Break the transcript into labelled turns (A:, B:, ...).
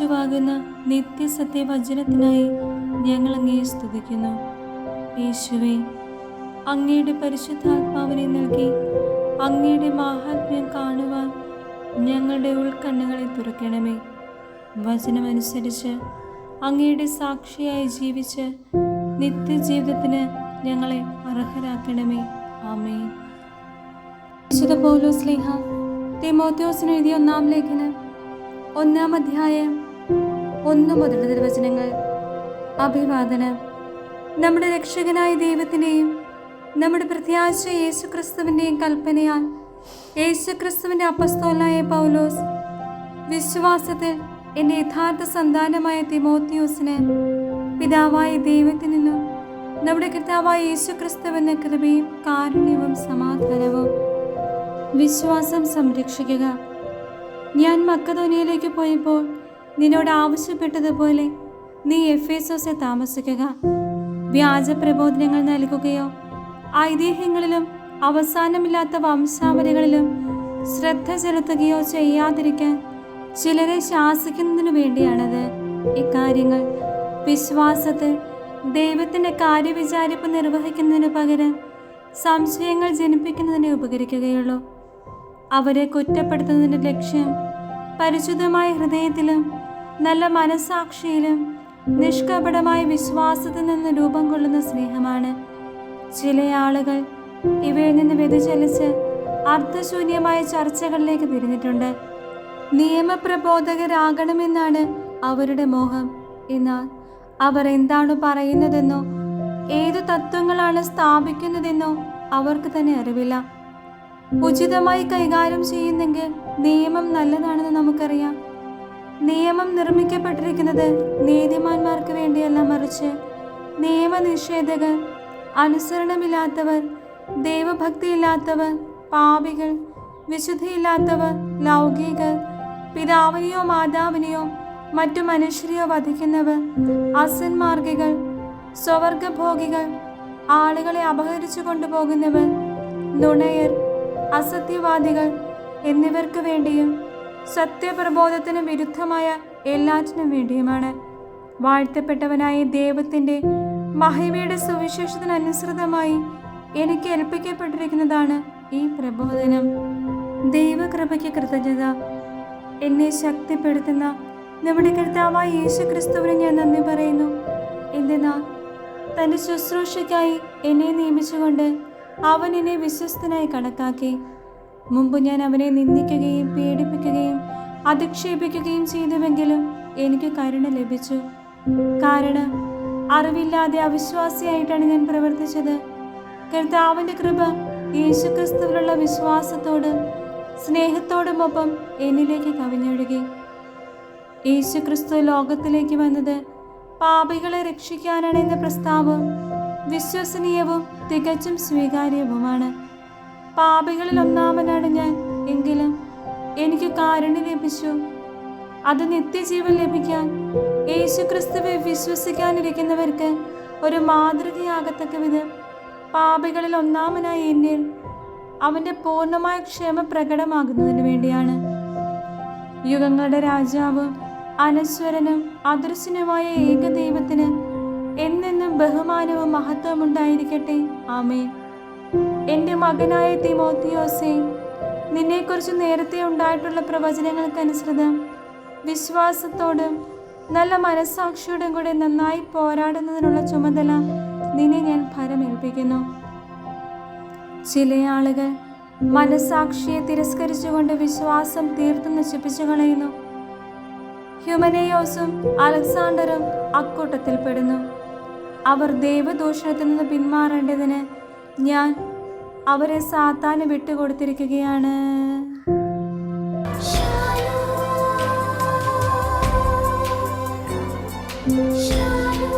A: രാജാവാകുന്ന നിത്യസത്യവചനത്തിനായി ഞങ്ങൾ അങ്ങയെ സ്തുതിക്കുന്നു. യേശുവേ, അങ്ങയുടെ പരിശുദ്ധാത്മാവിനെ നൽകി അങ്ങയുടെ മാഹാത്മ്യം കാണുവാൻ ഞങ്ങളുടെ ഉൾക്കണ്ണുകളെ തുറക്കണമേ. വചനമനുസരിച്ച് അങ്ങയുടെ സാക്ഷിയായി ജീവിച്ച് നിത്യജീവിതത്തിന് ഞങ്ങളെ അർഹരാക്കണമേ. ആമേൻ. വിശുദ്ധ പൗലോസ് ശ്ലീഹ തിമോഥെയോസിന് എഴുതിയ 1-ാം ലേഖനം 1-ാം അധ്യായം 1 മുതൽ തിരുവചനങ്ങൾ. അഭിവാദനം. നമ്മുടെ രക്ഷകനായ ദൈവത്തിൻ്റെയും നമ്മുടെ പ്രത്യാശ യേശുക്രിസ്തുവിൻ്റെയും കൽപ്പനയാൽ യേശുക്രിസ്തുവിൻ്റെ അപ്പസ്തോലനായ പൗലോസ്, വിശ്വാസത്തിൽ എൻ്റെ യഥാർത്ഥ സന്താനമായ തിമോഥെയോസിന് പിതാവായ ദൈവത്തിൽ നിന്നും നമ്മുടെ കർത്താവായ യേശുക്രിസ്തുവിൻ്റെ കൃപയും കാരുണ്യവും സമാധാനവും. വിശ്വാസം സംരക്ഷിക്കുക. ഞാൻ മക്കദോനിയയിലേക്ക് പോയപ്പോൾ നിന്നോട് ആവശ്യപ്പെട്ടതുപോലെ നീ എഫേസോസിൽ താമസിക്കുക. വ്യാജ പ്രബോധനങ്ങൾ നൽകുകയോ ഐതിഹ്യങ്ങളിലും അവസാനമില്ലാത്ത വംശാവലികളിലും ശ്രദ്ധ ചെലുത്തുകയോ ചെയ്യാതിരിക്കാൻ ചിലരെ ശാസിക്കുന്നതിനു വേണ്ടിയാണത്. ഇക്കാര്യങ്ങൾ വിശ്വാസത്തിൽ ദൈവത്തിൻ്റെ കാര്യവിചാരിപ്പ് നിർവഹിക്കുന്നതിനു പകരം സംശയങ്ങൾ ജനിപ്പിക്കുന്നതിന് ഉപകരിക്കുകയുള്ളൂ. അവരെ കുറ്റപ്പെടുത്തുന്നതിൻ്റെ ലക്ഷ്യം പരിശുദ്ധമായ ഹൃദയത്തിലും നല്ല മനസാക്ഷിയിലും നിഷ്കപടമായ വിശ്വാസത്തിൽ നിന്ന് രൂപം കൊള്ളുന്ന സ്നേഹമാണ്. ചില ആളുകൾ ഇവയിൽ നിന്ന് വ്യതിചലിച്ച് അർത്ഥശൂന്യമായ ചർച്ചകളിലേക്ക് തിരിഞ്ഞിട്ടുണ്ട്. നിയമപ്രബോധകരാകണമെന്നാണ് അവരുടെ മോഹം. എന്നാൽ അവർ എന്താണ് പറയുന്നതെന്നോ ഏതു തത്വങ്ങളാണ് സ്ഥാപിക്കുന്നതെന്നോ അവർക്ക് തന്നെ അറിവില്ല. ഉചിതമായി കൈകാര്യം ചെയ്യുന്നെങ്കിൽ നിയമം നല്ലതാണെന്ന് നമുക്കറിയാം. നിയമം നിർമ്മിക്കപ്പെട്ടിരിക്കുന്നത് നീതിമാന്മാർക്ക് വേണ്ടിയല്ല, മറിച്ച് നിയമനിഷേധകർ, അനുസരണമില്ലാത്തവർ, ദൈവഭക്തിയില്ലാത്തവർ, പാപികൾ, വിശുദ്ധിയില്ലാത്തവർ, ലൗകികർ, പിതാവിനെയോ മാതാവിനെയോ മറ്റു മനുഷ്യരെയോ വധിക്കുന്നവർ, അസന്മാർഗികൾ, സ്വവർഗഭോഗികൾ, ആളുകളെ അപഹരിച്ചു കൊണ്ടുപോകുന്നവർ, നുണയർ, അസത്യവാദികൾ എന്നിവർക്ക് വേണ്ടിയും സത്യപ്രബോധത്തിന് വിരുദ്ധമായ എല്ലാറ്റിനും വേണ്ടിയുമാണ്. വാഴ്ത്തപ്പെട്ടവനായ ദൈവത്തിൻ്റെ മഹിമയുടെ സുവിശേഷത്തിനനുസൃതമായി എനിക്ക് ഏൽപ്പിക്കപ്പെട്ടിരിക്കുന്നതാണ് ഈ പ്രബോധനം. ദൈവകൃപയ്ക്ക് കൃതജ്ഞത. എന്നെ ശക്തിപ്പെടുത്തുന്ന നമ്മുടെ കർത്താവായ യേശുക്രിസ്തുവിന് ഞാൻ നന്ദി പറയുന്നു. എന്തെന്നാൽ തൻ്റെ ശുശ്രൂഷയ്ക്കായി എന്നെ നിയമിച്ചുകൊണ്ട് അവൻ എന്നെ വിശ്വസ്തനായി കണക്കാക്കി. മുമ്പ് ഞാൻ അവനെ നിന്ദിക്കുകയും പീഡിപ്പിക്കുകയും അധിക്ഷേപിക്കുകയും ചെയ്തുവെങ്കിലും എനിക്ക് കരുണ ലഭിച്ചു. കാരണം അറിവില്ലാതെ അവിശ്വാസിയായിട്ടാണ് ഞാൻ പ്രവർത്തിച്ചത്. കർത്താവിൻ്റെ കൃപ യേശുക്രിസ്തുവിലുള്ള വിശ്വാസത്തോടും സ്നേഹത്തോടുമൊപ്പം എന്നിലേക്ക് കവിഞ്ഞൊഴുകി. യേശുക്രിസ്തു ലോകത്തിലേക്ക് വന്നത് പാപികളെ രക്ഷിക്കാനാണ് എന്ന പ്രസ്താവം വിശ്വസനീയവും തികച്ചും സ്വീകാര്യവുമാണ്. പാപികളിൽ ഒന്നാമനാണ് ഞാൻ, എങ്കിലും എനിക്ക് കാരുണ്യം ലഭിച്ചു. അത് നിത്യജീവൻ ലഭിക്കാൻ യേശുക്രിസ്തുവെ വിശ്വസിക്കാനിരിക്കുന്നവർക്ക് ഒരു മാതൃകയാകത്തക്ക വിധം പാപികളിൽ ഒന്നാമനായി എന്നിൽ അവൻ്റെ പൂർണ്ണമായ ക്ഷമ പ്രകടമാകുന്നതിന് വേണ്ടിയാണ്. യുഗങ്ങളുടെ രാജാവും അനശ്വരനും അദൃശ്യനുമായ ഏകദൈവത്തിന് എന്നെന്നും ബഹുമാനവും മഹത്വവും ഉണ്ടായിരിക്കട്ടെ. ആമേൻ. എൻ്റെ മകനായ തിമോഥെയോസേ, നിന്നെക്കുറിച്ച് നേരത്തെ ഉണ്ടായിട്ടുള്ള പ്രവചനങ്ങൾക്കനുസൃതം വിശ്വാസത്തോടും നല്ല മനസ്സാക്ഷിയോടും കൂടെ നന്നായി പോരാടുന്നതിനുള്ള ചുമതല നിന്നെ ഞാൻ ഭരമേൽപ്പിക്കുന്നു. ചില ആളുകൾ മനസ്സാക്ഷിയെ തിരസ്കരിച്ചുകൊണ്ട് വിശ്വാസം തീർത്തും നശിപ്പിച്ചു കളയുന്നു. ഹ്യൂമനേയോസും അലക്സാണ്ടറും അക്കൂട്ടത്തിൽപ്പെടുന്നു. അവർ ദൈവദൂഷണത്തിൽ നിന്ന് പിന്മാറേണ്ടതിന് ഞാൻ അവരെ സാത്താന് വിട്ടുകൊടുത്തിരിക്കുകയാണ്.
B: Shalom.